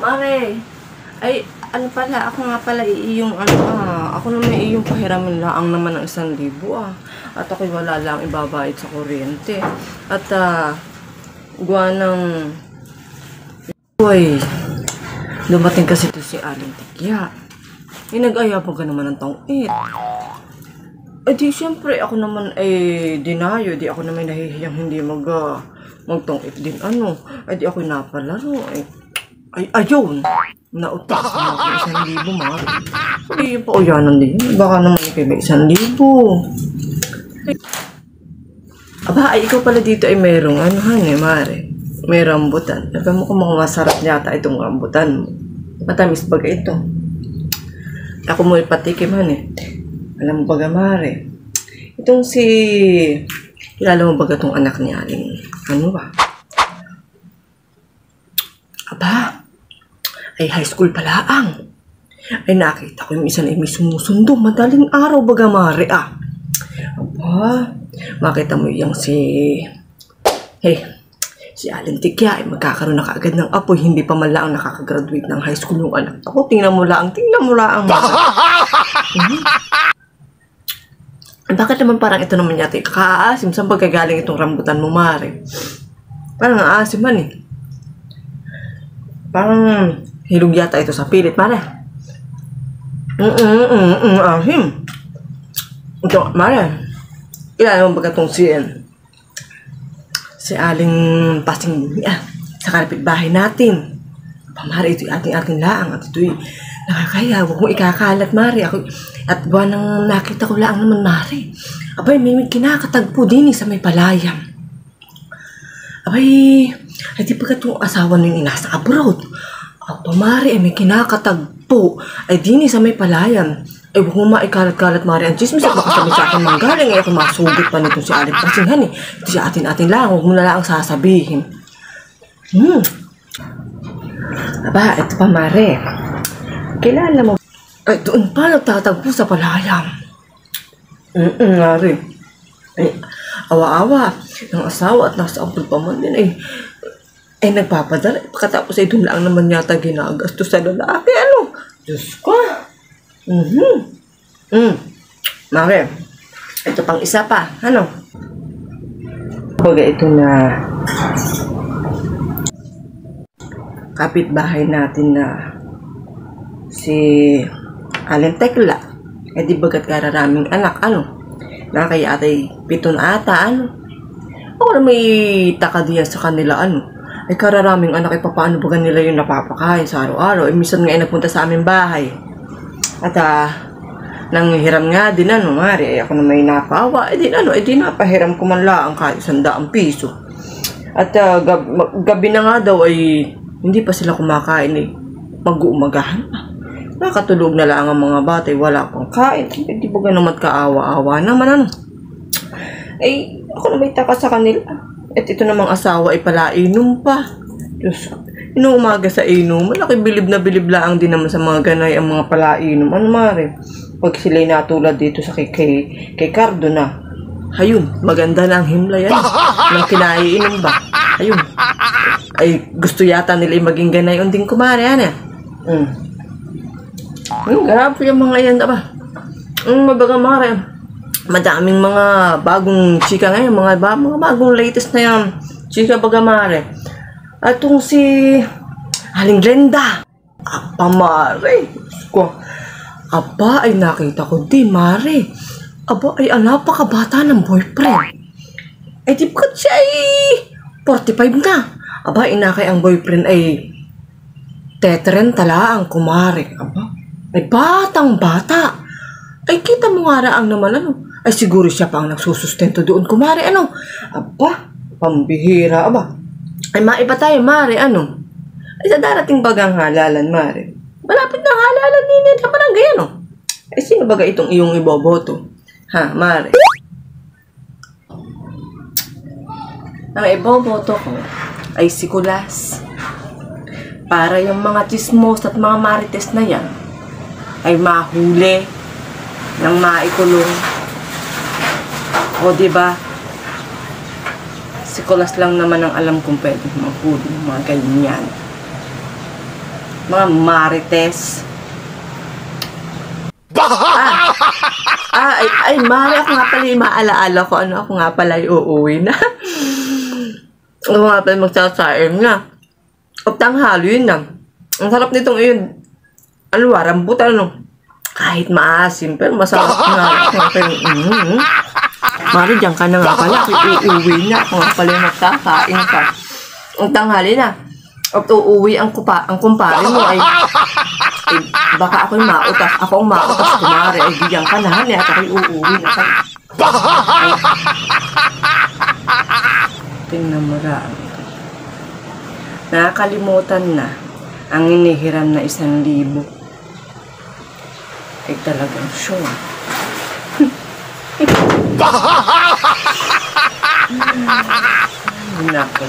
Mare, ay, ano pala, ako nga pala iyong ako naman iyong pahiramin lang naman ng 1,000 At ako'y wala lang ibabayad sa kuryente. At gawa ng, uy, dumating kasi to si Aling Tikya. Nag-ayabang ka naman ng taong-it. Eh di syempre ako naman dinayo, di ako naman nahihiyang hindi magtong-it din Eh di ako'y napalaro ayun, nautas na ako 1,000 Mare. Hindi pa uyanan din. Baka naman kayo may 1,000. Aba, ikaw pala dito ay merong Mare. May rambutan. Sabi mo kung masarap yata itong rambutan mo. Matamis baga ito. Ako mo ipatikim Alam mo baga Mare. Itong kilala mo baga itong anak ni Aling Aba, ay high school pala ay nakita ko yung isa na may sumusundo. Madaling araw baga Mare Aba, makita mo yung si Aling Tikya ay magkakaroon na kaagad ng apoy. Hindi pa man lang nakakagraduate ng high school yung anak. Ako, tingnan mo lang Bakit naman parang ito naman yata kakaasim? Saan pagkagaling itong rambutan mo Mare? Parang aasim Parang hilog yata ito sa pilit, Mare. Ahim. Ito, Mare. Ilan mo baga itong si Aling Pasing sa kapitbahay natin. Mare, ito'y ating laang. At ito'y nakakaya. Huwag mo ikakalat, Mare. At buwan nang nakita ko laang naman, Mare. Abay, may kinakatagpo din sa may palayam. Abay, ay di pagkat yung asawa nung inasa abroad. Aba, Mare, may kinakatagpo. Ay di sa may palayan. Ay, huwag mo maikalat-kalat, Mare. Ang chismis at baka sabi sa akin manggaling. Ay, ako masugot pa nito si Aling Pasing Ito si atin lang. Huwag mo na lang sasabihin. Aba, ito pa, Mare. Kilala mo. Ay, doon pa nagtatagpo sa palayam. Mare. Ay, awa-awa. Ng asawa at nasa abroad pa man din ay nagpapadala. Pagkatapos ay doon lang naman yata ginagastos sa lalaki. Diyos ko. Mare, ito pang isa pa. Baga ito na kapitbahay natin na si Aling Tekla. Eh di bagat kararaming anak. Na kaya atay 7 ata. Ako na may taka diyan sa kanila ay kararaming anak. Paano ba nila yung napapakain sa araw-araw? Minsan nga nagpunta sa aming bahay. At nanghiram nga din Mare. Ako na may napawa. Di napahiram ko man lang kahit 100 piso. At gabi na nga daw ay hindi pa sila kumakain mag-uumagahan nakatulog na lang ang mga bata. Wala pang kain. Di ba naman kaawa-awa naman ay ako na may taka sa kanila. At ito namang asawa ay palainom pa. Diyos, inuumaga sa inom. Malaki bilib na bilib lang din naman sa mga ganay ang mga palainom. Mare? Pag sila'y natulad dito sa kay Cardo na. Ayun, maganda na ang himla yan. Nang kinaiinom ba? Ayun. Ay, gusto yata nila maging ganay. Unding kumari, grabe yung mga yan, mabaga Mare. Madaming mga bagong chika ngayon, mga bagong latest na yan. Chika baga Mare. At itong si Aling Glenda. Apa Mare. Aba, ay nakita ko di Mare. Aba, ay napakabata ng boyfriend. Ay di bagat siya ay 45 na. Aba, inakay ang boyfriend ay tetren tala ang kumare. Aba, ay batang bata. Ay kita mo nga raang naman ay siguro siya pa ang nagsusustento doon kumare. Aba, pambihira. Aba, ay maiba tayo Mare. Ay sa darating bagang halalan Mare. Malapit na halalan din na parang ganyan Ay sino baga itong iyong iboboto? Mare? Ang iboboto ko ay si Kulas. Para yung mga chismos at mga marites na yan ay mahuli ng maikulong. O diba? Si Kulas lang naman ang alam kung pwede mahuli ng mga ganyan. Mga marites. Mari, ako nga pala yung maalaala ko. Ako nga pala yung uuwi na. Ako nga pala magsasain na. O tanghali yun na. Ang sarap nitong yun. Rambutan, kahit maasim, pero masarap nga. Mari, dyan ka na nga pala. Ako uuwi na. Ako nga pala yung magsasain ka. Ang tanghali na. At uuwi ang kumpare mo ay baka ako'y mautas. Ako ang mautas, kumari. Ay, diyan ka na, at ako'y uuwi na ka. Tingnan mo lang. Nakakalimutan na ang inihiram na 1,000. Ay, talagang sure. Nako.